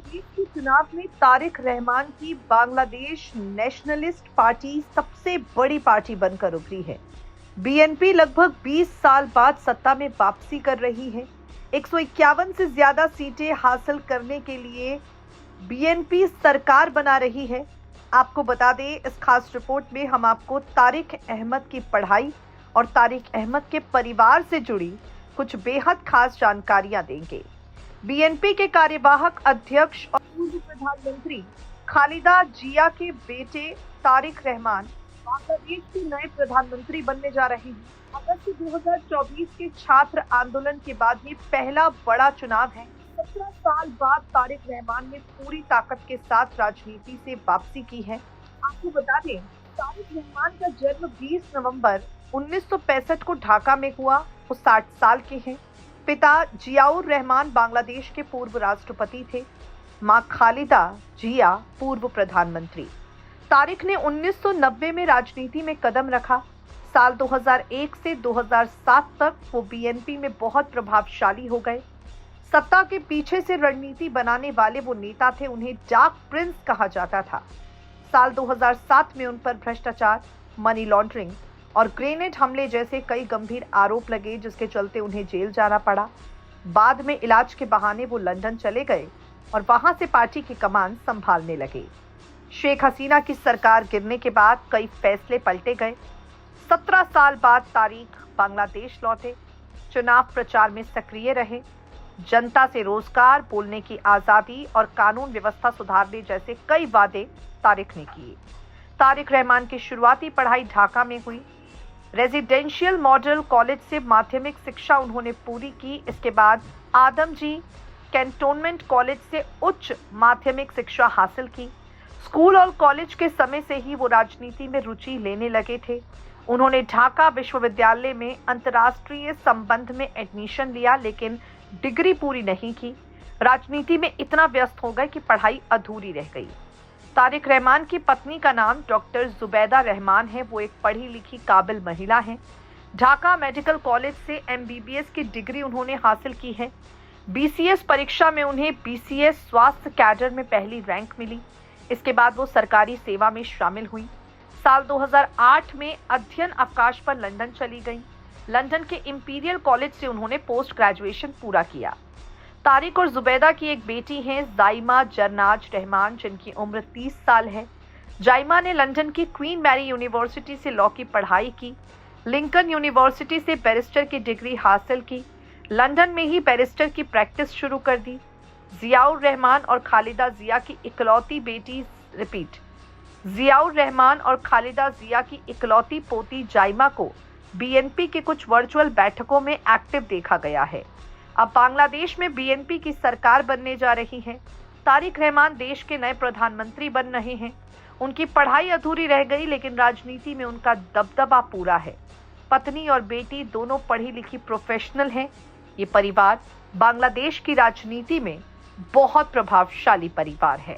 बांग्लादेश के चुनाव में तारिक रहमान की बांग्लादेश नेशनलिस्ट पार्टी सबसे बड़ी पार्टी बनकर उभरी है। बीएनपी लगभग 20 साल बाद सत्ता में वापसी कर रही है। 151 से ज्यादा सीटें हासिल करने के लिए बीएनपी सरकार बना रही है। आपको बता दें, इस खास रिपोर्ट में हम आपको तारिक अहमद की पढ़ाई और तारिक अहमद के परिवार से जुड़ी कुछ बेहद खास जानकारियां देंगे। बीएनपी के कार्यवाहक अध्यक्ष और पूर्व प्रधानमंत्री खालिदा जिया के बेटे तारिक रहमान बांग्लादेश के नए प्रधानमंत्री बनने जा रहे हैं। अगस्त 2024 के छात्र आंदोलन के बाद ये पहला बड़ा चुनाव है। 17 साल बाद तारिक रहमान ने पूरी ताकत के साथ राजनीति से वापसी की है। आपको बता दें, तारिक रहमान का जन्म 20 नवंबर 1965 को ढाका में हुआ। वो 60 साल के हैं। पिता जियाउर रहमान बांग्लादेश के पूर्व राष्ट्रपति थे। मां खालिदा जिया पूर्व प्रधानमंत्री। तारिक ने 1990 में राजनीति में कदम रखा। साल 2001 से 2007 तक वो बीएनपी में बहुत प्रभावशाली हो गए। सत्ता के पीछे से रणनीति बनाने वाले वो नेता थे। उन्हें डार्क प्रिंस कहा जाता था। साल 2007 में उन पर भ्रष्टाचार, मनी लॉन्ड्रिंग और ग्रेनेड हमले जैसे कई गंभीर आरोप लगे, जिसके चलते उन्हें जेल जाना पड़ा। बाद में इलाज के बहाने वो लंदन चले गए और वहां से पार्टी की कमान संभालने लगे। शेख हसीना की सरकार गिरने के बाद कई फैसले पलटे गए। 17 साल बाद तारिक बांग्लादेश लौटे। चुनाव प्रचार में सक्रिय रहे। जनता से रोजगार, बोलने की आजादी और कानून व्यवस्था सुधारने जैसे कई वादे तारिक ने किए। तारिक रहमान की शुरुआती पढ़ाई ढाका में हुई। रेजिडेंशियल मॉडल कॉलेज से माध्यमिक शिक्षा उन्होंने पूरी की। इसके बाद आदमजी कैंटोनमेंट कॉलेज से उच्च माध्यमिक शिक्षा हासिल की। स्कूल और कॉलेज के समय से ही वो राजनीति में रुचि लेने लगे थे। उन्होंने ढाका विश्वविद्यालय में अंतर्राष्ट्रीय संबंध में एडमिशन लिया, लेकिन डिग्री पूरी नहीं की। राजनीति में इतना व्यस्त हो गए कि पढ़ाई अधूरी रह गई। तारिक रहमान की पत्नी का नाम डॉक्टर जुबैदा रहमान है। वो एक पढ़ी लिखी काबिल महिला हैं। ढाका मेडिकल कॉलेज से एमबीबीएस की डिग्री उन्होंने हासिल की है। बीसीएस परीक्षा में उन्हें बीसीएस स्वास्थ्य कैडर में पहली रैंक मिली। इसके बाद वो सरकारी सेवा में शामिल हुई। साल 2008 में अध्ययन अवकाश पर लंदन चली गई। लंदन के इंपीरियल कॉलेज से उन्होंने पोस्ट ग्रेजुएशन पूरा किया। तारिक और जुबैदा की एक बेटी है, जाइमा जरनाज रहमान, जिनकी उम्र 30 साल है। जाइमा ने लंदन की क्वीन मैरी यूनिवर्सिटी से लॉ की पढ़ाई की। लिंकन यूनिवर्सिटी से बैरिस्टर की डिग्री हासिल की। लंदन में ही बैरिस्टर की प्रैक्टिस शुरू कर दी। जियाउर रहमान और खालिदा जिया की इकलौती बेटी जियाउर रहमान और खालिदा जिया की इकलौती पोती जाइमा को बीएनपी के कुछ वर्चुअल बैठकों में एक्टिव देखा गया है। अब बांग्लादेश में बीएनपी की सरकार बनने जा रही है। तारिक रहमान देश के नए प्रधानमंत्री बन रहे हैं। उनकी पढ़ाई अधूरी रह गई, लेकिन राजनीति में उनका दबदबा पूरा है। पत्नी और बेटी दोनों पढ़ी लिखी प्रोफेशनल हैं। ये परिवार बांग्लादेश की राजनीति में बहुत प्रभावशाली परिवार है।